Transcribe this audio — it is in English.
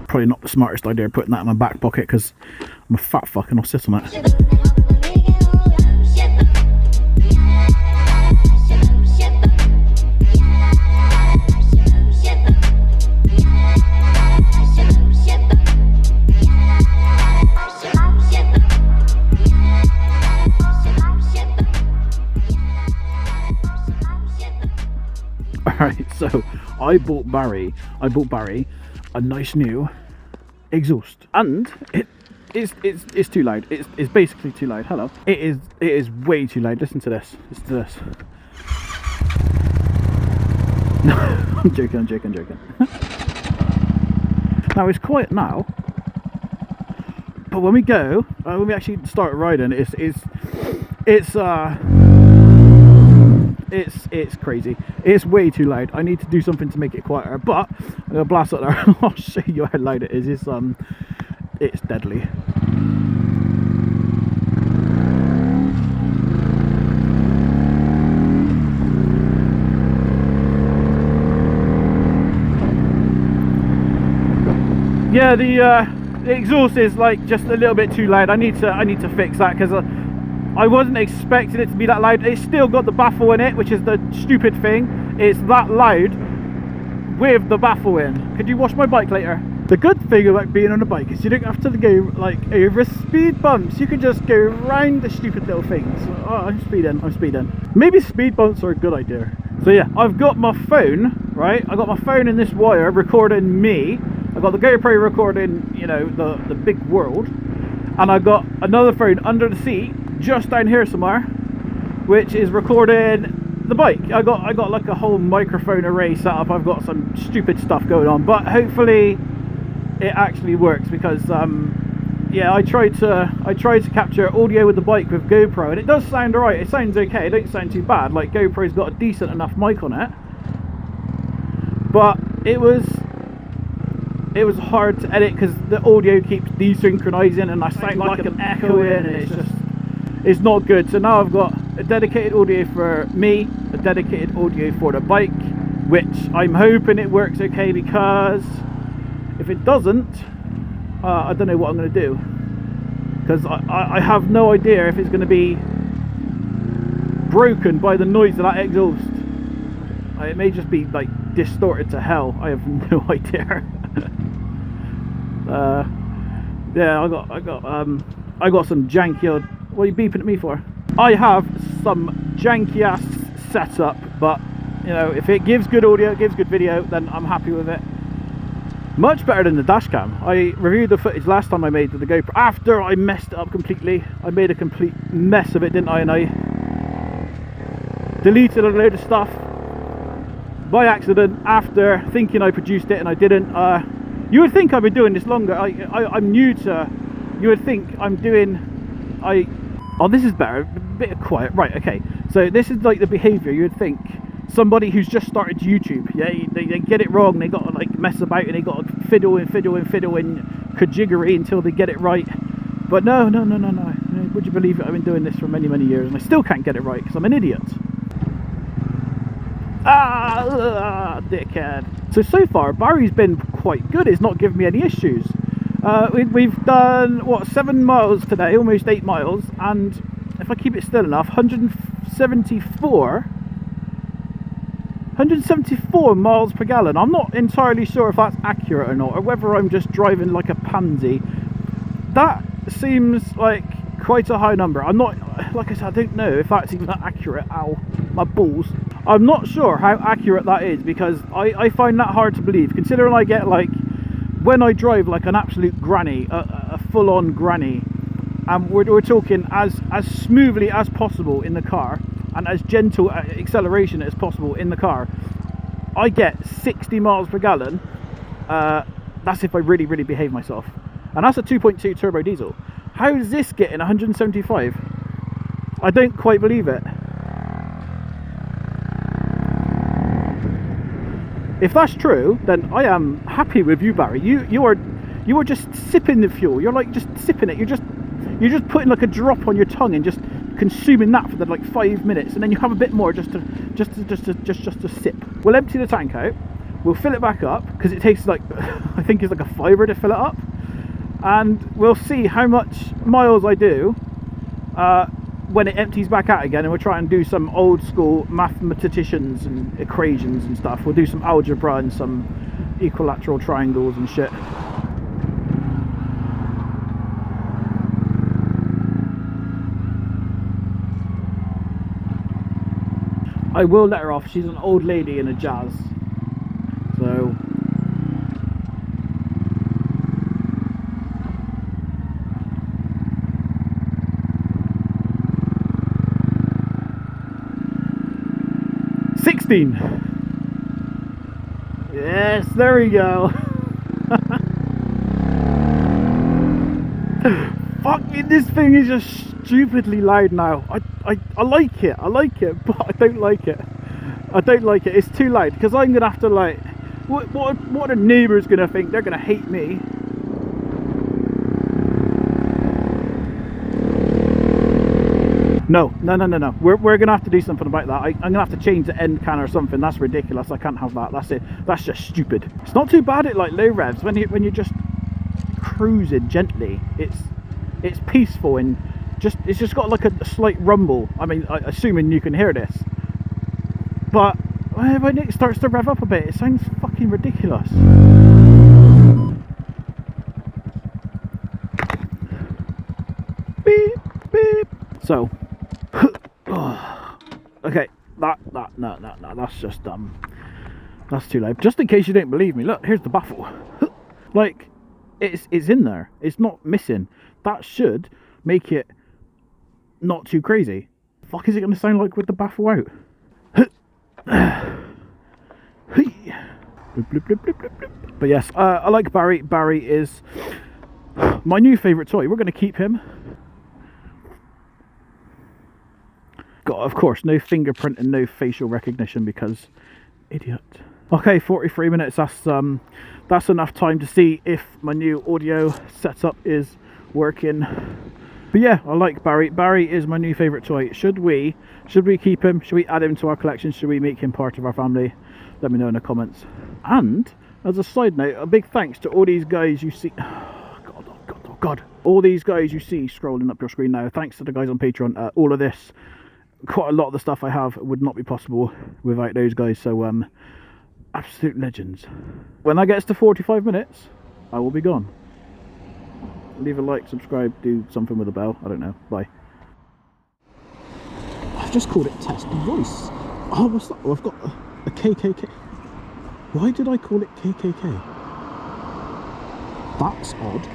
Probably not the smartest idea putting that in my back pocket because I'm a fat fuck and I'll sit on it. Alright, so I bought Barry a nice new exhaust, and it's too loud. It's basically too loud. Hello. It is way too loud. Listen to this. Listen to this. No, I'm joking. Now it's quiet now, but when we go, when we actually start riding, it's crazy. It's way too loud. I need to do something to make it quieter, but I'm gonna blast it there. I'll show you how loud it is. It's deadly. Yeah, the exhaust is like just a little bit too loud. I need to fix that because I wasn't expecting it to be that loud. It's still got the baffle in it, which is the stupid thing. It's that loud with the baffle in. Could you wash my bike later? The good thing about being on a bike is you don't have to go like over speed bumps. You can just go around the stupid little things. Oh, I'm speeding. Maybe speed bumps are a good idea. So yeah, I've got my phone, right? I got my phone in this wire recording me. I got the GoPro recording, you know, the big world. And I got another phone under the seat, just down here somewhere, which is recording the bike. I got like a whole microphone array set up. I've got some stupid stuff going on, but hopefully it actually works because yeah, I tried to capture audio with the bike with GoPro, and it does sound alright. It sounds okay. It don't sound too bad. Like GoPro's got a decent enough mic on it, but it was hard to edit because the audio keeps desynchronizing and I sound like I'm echoing, and it's not good. So now I've got a dedicated audio for me, a dedicated audio for the bike, which I'm hoping it works okay, because if it doesn't, I don't know what I'm going to do, because I have no idea if it's going to be broken by the noise of that exhaust. It may just be like distorted to hell. I have no idea. Yeah, I got some janky old. What are you beeping at me for? I have some janky ass setup, but you know, if it gives good audio, it gives good video, then I'm happy with it. Much better than the dash cam. I reviewed the footage last time I made with the GoPro after I messed it up completely. I made a complete mess of it, didn't I? And I deleted a load of stuff by accident after thinking I produced it, and I didn't. You would think I've been doing this longer. I'm new to. You would think I'm doing. Oh, this is better. A bit of quiet. Right. Okay. So this is like the behaviour you would think somebody who's just started YouTube. Yeah, they get it wrong. They got to like mess about and they got to fiddle and kajiggery until they get it right. But no. Would you believe it? I've been doing this for many years and I still can't get it right because I'm an idiot. Dickhead. So far Barry's been quite good. It's not given me any issues. We've done what, 7 miles today, almost 8 miles, and if I keep it still enough, 174 miles per gallon. I'm not entirely sure if that's accurate or not, or whether I'm just driving like a pansy. That seems like quite a high number. I'm not, like I said, I don't know if that's even that accurate. Ow, my balls. I'm not sure how accurate that is, because I find that hard to believe, considering I get like, when I drive like an absolute granny, a full-on granny, and we're talking as smoothly as possible in the car, and as gentle acceleration as possible in the car, I get 60 miles per gallon. That's if I really behave myself, and that's a 2.2 turbo diesel. How is this getting 175? I don't quite believe it. If that's true, then I am happy with you, Barry. You are just sipping the fuel. You're like just sipping it. You're just putting like a drop on your tongue and just consuming that for the, like 5 minutes, and then you have a bit more just to sip. We'll empty the tank out, we'll fill it back up, because it takes like I think it's like a fiver to fill it up, and we'll see how much miles I do when it empties back out again, and we'll try and do some old school mathematicians and equations and stuff. We'll do some algebra and some equilateral triangles and shit. I will let her off, she's an old lady in a jazz, so yes, there we go. Fucking this thing is just stupidly loud now. I like it, but I don't like it. It's too loud, because I'm gonna have to like, what are the neighbours gonna think? They're gonna hate me. No. We're gonna have to do something about that. I'm gonna have to change the end can or something. That's ridiculous. I can't have that. That's it. That's just stupid. It's not too bad at like low revs when you're just cruising gently. It's peaceful and it's just got like a slight rumble. I mean, assuming you can hear this, but when it starts to rev up a bit, it sounds fucking ridiculous. Beep beep. So. Okay, no, that's just that's too loud. Just in case you don't believe me, look, here's the baffle. Like, it's in there, it's not missing. That should make it not too crazy. Fuck is it going to sound like with the baffle out? But yes, I like Barry. Barry is my new favourite toy. We're going to keep him. Got, of course, no fingerprint and no facial recognition because idiot. Okay, 43 minutes. That's enough time to see if my new audio setup is working. But yeah, I like Barry. Barry is my new favourite toy. Should we keep him? Should we add him to our collection? Should we make him part of our family? Let me know in the comments. And as a side note, a big thanks to all these guys you see. Oh God. All these guys you see scrolling up your screen now. Thanks to the guys on Patreon. All of this, quite a lot of the stuff I have would not be possible without those guys. So absolute legends. When that gets to 45 minutes, I will be gone. Leave a like, subscribe, do something with a bell. I don't know. Bye. I've just called it test voice. Oh, what's that? Oh, I've got a KKK. Why did I call it KKK? That's odd.